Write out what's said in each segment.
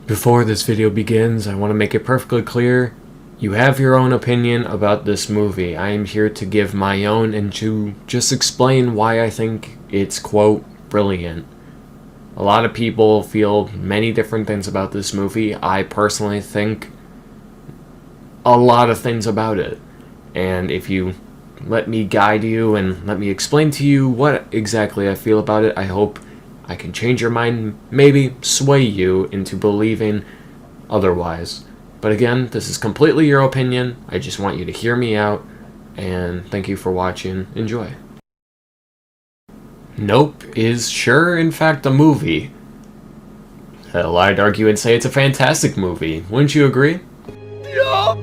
Before this video begins, I want to make it perfectly clear, you have your own opinion about this movie. I am here to give my own and to just explain why I think it's, quote, brilliant. A lot of people feel many different things about this movie. I personally think a lot of things about it. And if you let me guide you and let me explain to you what exactly I feel about it, I hope I can change your mind, maybe sway you into believing otherwise. But again, this is completely your opinion. I just want you to hear me out, and thank you for watching. Enjoy. Nope is sure, in fact, a movie. Hell, I'd argue and say it's a fantastic movie. Wouldn't you agree? Yup!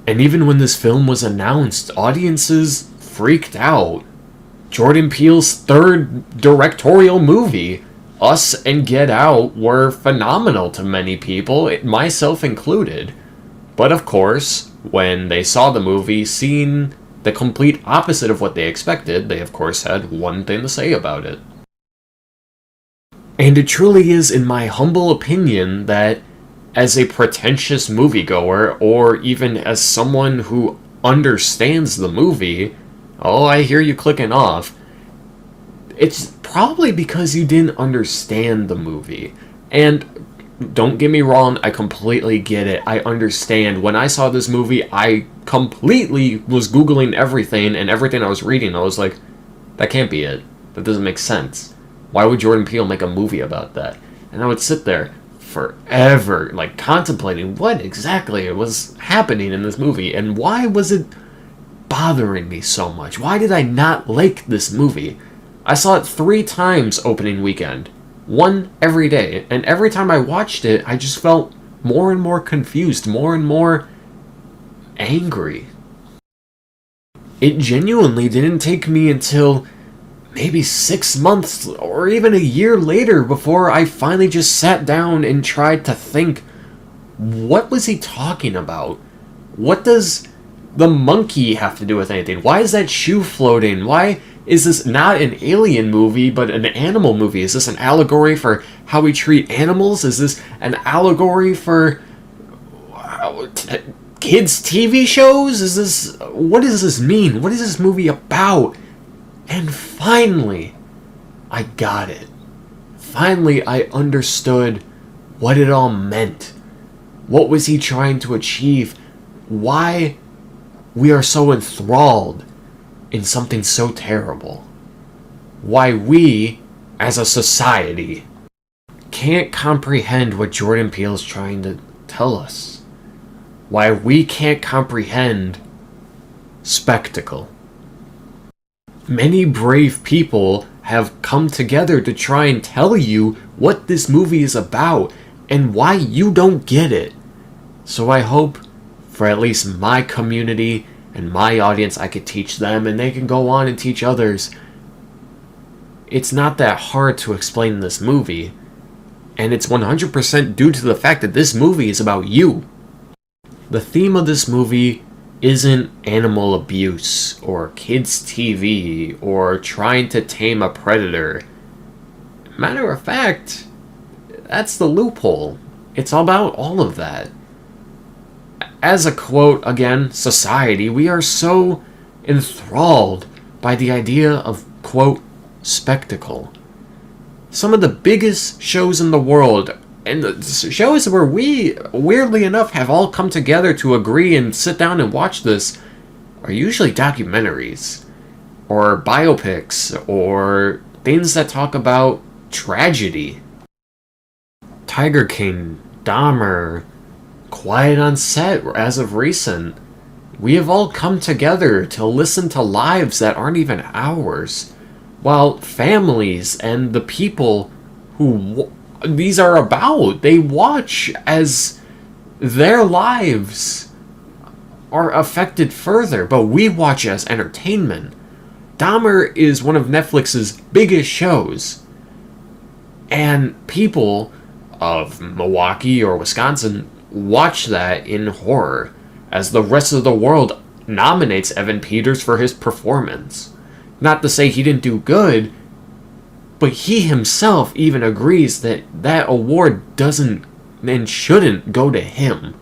And even when this film was announced, audiences freaked out. Jordan Peele's third directorial movie, Us and Get Out, were phenomenal to many people, myself included. But of course, when they saw the movie, seeing the complete opposite of what they expected, they of course had one thing to say about it. And it truly is, in my humble opinion, that as a pretentious moviegoer, or even as someone who understands the movie, oh, I hear you clicking off. It's probably because you didn't understand the movie. And don't get me wrong, I completely get it. I understand. When I saw this movie, I completely was Googling everything, and everything I was reading, I was like, that can't be it. That doesn't make sense. Why would Jordan Peele make a movie about that? And I would sit there forever, like, contemplating what exactly was happening in this movie, and why was it bothering me so much? Why did I not like this movie? I saw it 3 times opening weekend. One every day. And every time I watched it, I just felt more and more confused, more and more angry. It genuinely didn't take me until maybe 6 months or even a year later before I finally just sat down and tried to think, what was he talking about? What does the monkey have to do with anything? Why is that shoe floating? Why is this not an alien movie, but an animal movie? Is this an allegory for how we treat animals? Is this an allegory for kids' TV shows? What does this mean? What is this movie about? And finally, I got it. Finally, I understood what it all meant. What was he trying to achieve? Why we are so enthralled in something so terrible. Why we, as a society, can't comprehend what Jordan Peele is trying to tell us. Why we can't comprehend spectacle. Many brave people have come together to try and tell you what this movie is about and why you don't get it. So I hope, for at least my community and my audience, I could teach them, and they can go on and teach others. It's not that hard to explain this movie, and it's 100% due to the fact that this movie is about you. The theme of this movie isn't animal abuse, or kids' TV, or trying to tame a predator. Matter of fact, that's the loophole. It's about all of that. As a quote, again, society, we are so enthralled by the idea of, quote, spectacle. Some of the biggest shows in the world, and the shows where we, weirdly enough, have all come together to agree and sit down and watch this, are usually documentaries, or biopics, or things that talk about tragedy. Tiger King, Dahmer, Quiet on Set, as of recent. We have all come together to listen to lives that aren't even ours, while families and the people who these are about, they watch as their lives are affected further, but we watch as entertainment. Dahmer is one of Netflix's biggest shows, and people of Milwaukee or Wisconsin watch that in horror, as the rest of the world nominates Evan Peters for his performance. Not to say he didn't do good, But he himself even agrees that that award doesn't and shouldn't go to him.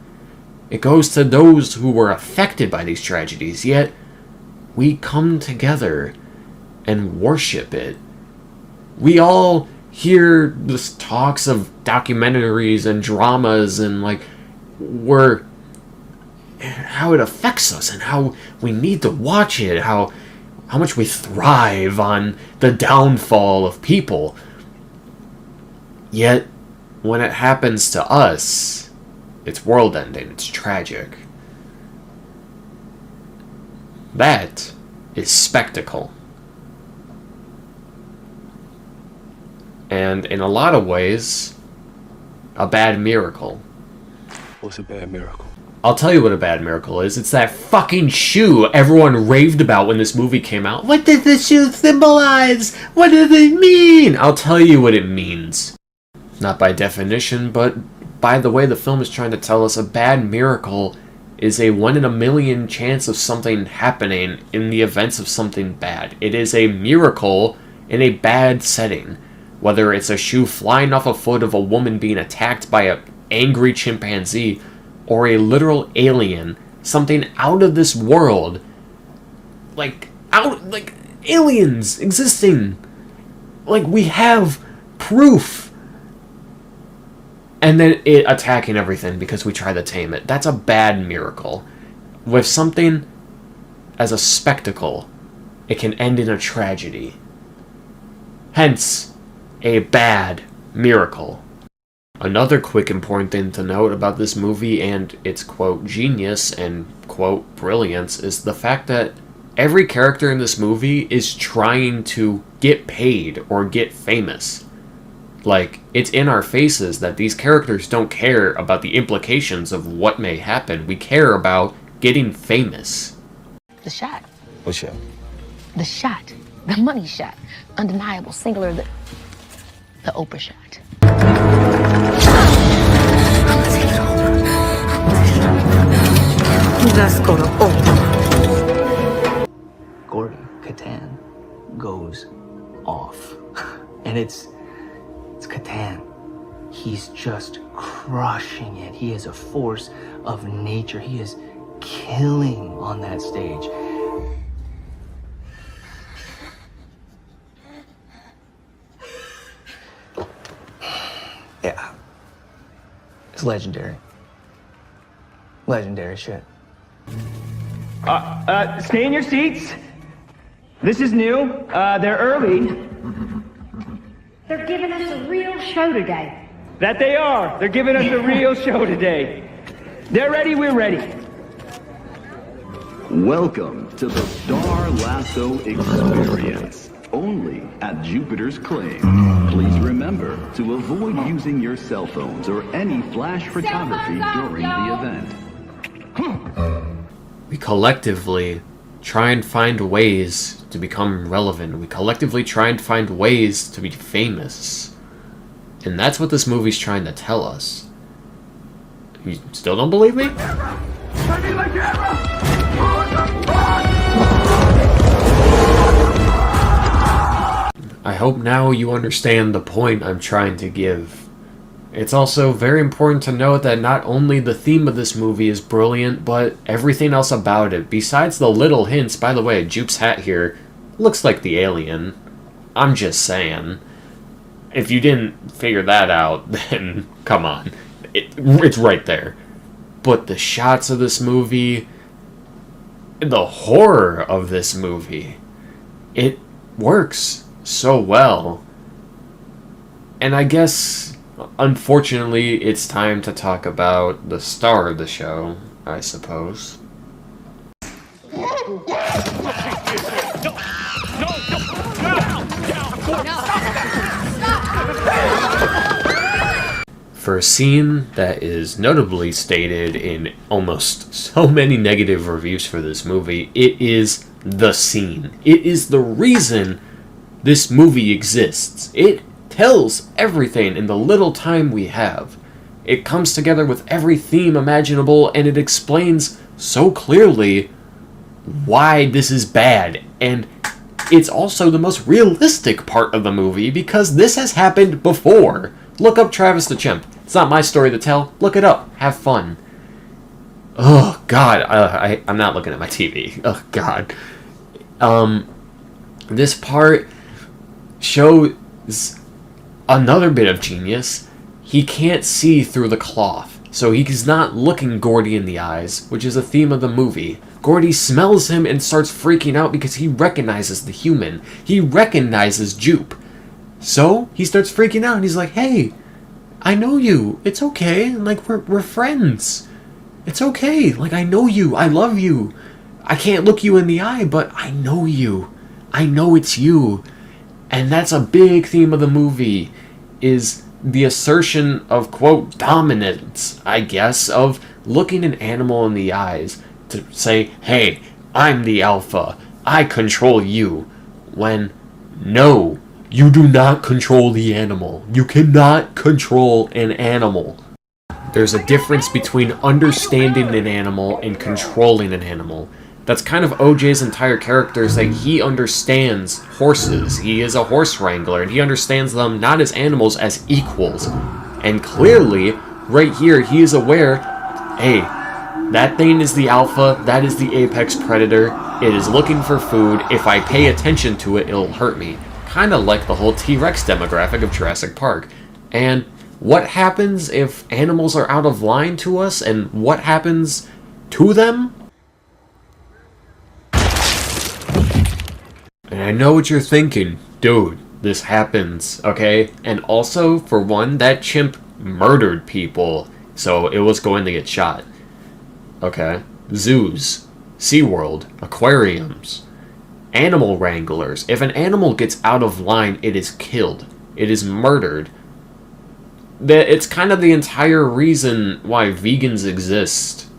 It goes to those who were affected by these tragedies, yet we come together and worship it. We all hear this talks of documentaries and dramas and how it affects us and how we need to watch it, how much we thrive on the downfall of people. Yet, when it happens to us, it's world-ending, it's tragic. That is spectacle. And in a lot of ways, a bad miracle. What's a bad miracle? I'll tell you what a bad miracle is. It's that fucking shoe everyone raved about when this movie came out. What did the shoe symbolize? What did it mean? I'll tell you what it means. Not by definition, but by the way the film is trying to tell us, a bad miracle is a 1 in a million chance of something happening in the events of something bad. It is a miracle in a bad setting. Whether it's a shoe flying off a foot of a woman being attacked by an angry chimpanzee, or a literal alien, something out of this world, like aliens existing, like we have proof, and then it attacking everything because we try to tame it. That's a bad miracle. With something as a spectacle, it can end in a tragedy. Hence, a bad miracle. Another quick important thing to note about this movie and its, quote, genius and, quote, brilliance is the fact that every character in this movie is trying to get paid or get famous. Like, it's in our faces that these characters don't care about the implications of what may happen. We care about getting famous. The shot. What shot? The shot. The money shot. Undeniable, singular, the Oprah shot. Let's go to Oprah. Gordon Catan goes off. And it's Catan. He's just crushing it. He is a force of nature. He is killing on that stage. Yeah. It's legendary. Legendary shit. Stay in your seats. This is new. They're early. They're giving us a real show today. That they are. They're giving us a real show today. They're ready, we're ready. Welcome to the Star Lasso Experience. Only at Jupiter's Claim. Please remember to avoid using your cell phones or any flash photography during the event. We collectively try and find ways to become relevant. We collectively try and find ways to be famous. And that's what this movie's trying to tell us. You still don't believe me? I hope now you understand the point I'm trying to give. It's also very important to note that not only the theme of this movie is brilliant, but everything else about it. Besides the little hints, by the way, Jupe's hat here looks like the alien. I'm just saying. If you didn't figure that out, then come on. It's right there. But the shots of this movie, the horror of this movie, it works so well. And I guess, unfortunately, it's time to talk about the star of the show, I suppose. For a scene that is notably stated in almost so many negative reviews for this movie, it is the scene. It is the reason this movie exists. It tells everything in the little time we have. It comes together with every theme imaginable, and it explains so clearly why this is bad. And it's also the most realistic part of the movie because this has happened before. Look up Travis the Chimp. It's not my story to tell. Look it up. Have fun. Oh, God. I'm not looking at my TV. Oh, God. This part shows another bit of genius. He can't see through the cloth, so he's not looking Gordy in the eyes, which is a theme of the movie. Gordy smells him and starts freaking out because he recognizes the human. He recognizes Jupe. So, he starts freaking out and he's like, hey, I know you. It's okay. Like, we're friends. It's okay. Like, I know you. I love you. I can't look you in the eye, but I know you. I know it's you. And that's a big theme of the movie, is the assertion of, quote, dominance, I guess, of looking an animal in the eyes to say, hey, I'm the alpha. I control you. When, no, you do not control the animal. You cannot control an animal. There's a difference between understanding an animal and controlling an animal. That's kind of OJ's entire character, is that he understands horses. He is a horse wrangler, and he understands them not as animals, as equals. And clearly, right here, he is aware, hey, that thing is the alpha, that is the apex predator, it is looking for food, if I pay attention to it, it'll hurt me. Kind of like the whole T-Rex demographic of Jurassic Park. And what happens if animals are out of line to us, and what happens to them? And I know what you're thinking, dude, this happens, okay? And also, for one, that chimp murdered people, so it was going to get shot. Okay? Zoos, SeaWorld, aquariums, animal wranglers. If an animal gets out of line, it is killed. It is murdered. It's kind of the entire reason why vegans exist,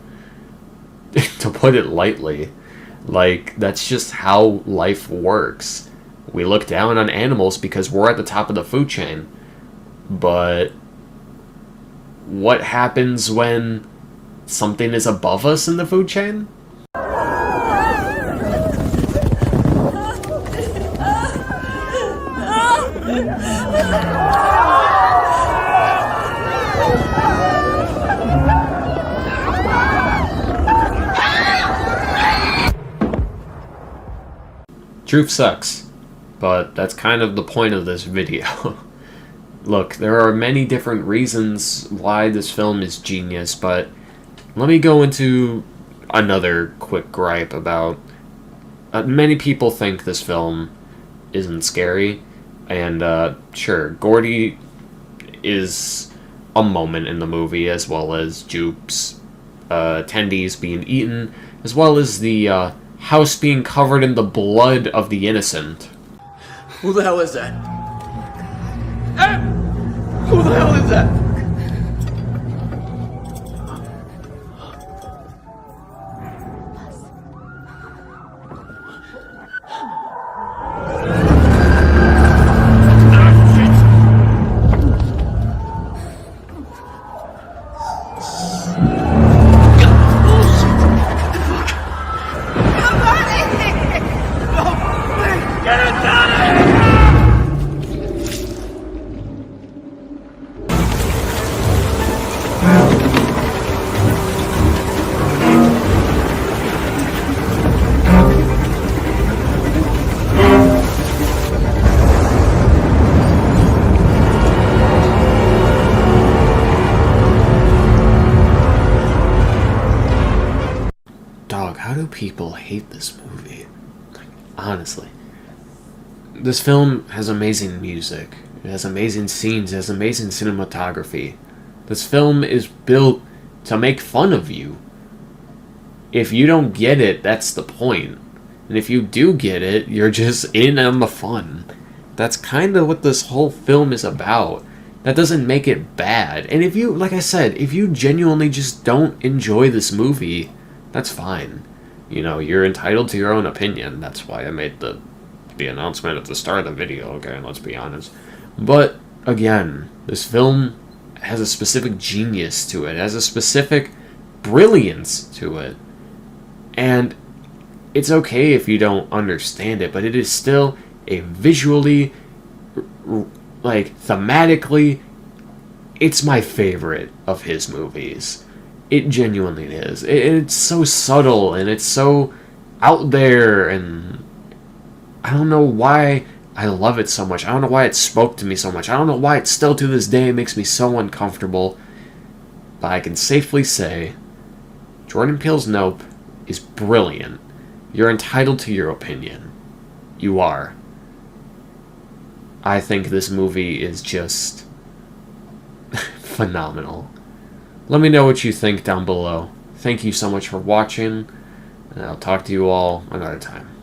to put it lightly. Like, that's just how life works. We look down on animals because we're at the top of the food chain. But what happens when something is above us in the food chain? Truth sucks, but that's kind of the point of this video. Look, there are many different reasons why this film is genius, but let me go into another quick gripe about... many people think this film isn't scary, and sure, Gordy is a moment in the movie, as well as Jupe's attendees being eaten, as well as the house being covered in the blood of the innocent. Who the hell is that? Who the hell is that? How do people hate this movie? Like, honestly. This film has amazing music. It has amazing scenes. It has amazing cinematography. This film is built to make fun of you. If you don't get it, that's the point. And if you do get it, you're just in on the fun. That's kind of what this whole film is about. That doesn't make it bad. And if you, like I said, if you genuinely just don't enjoy this movie, that's fine. You know, you're entitled to your own opinion. That's why I made the announcement at the start of the video, okay, let's be honest. But, again, this film has a specific genius to it. It has a specific brilliance to it. And it's okay if you don't understand it, but it is still a visually, like, thematically, it's my favorite of his movies. It genuinely is. It's so subtle, and it's so out there, and I don't know why I love it so much. I don't know why it spoke to me so much. I don't know why it still to this day makes me so uncomfortable. But I can safely say Jordan Peele's Nope is brilliant. You're entitled to your opinion. You are. I think this movie is just phenomenal. Let me know what you think down below. Thank you so much for watching, and I'll talk to you all another time.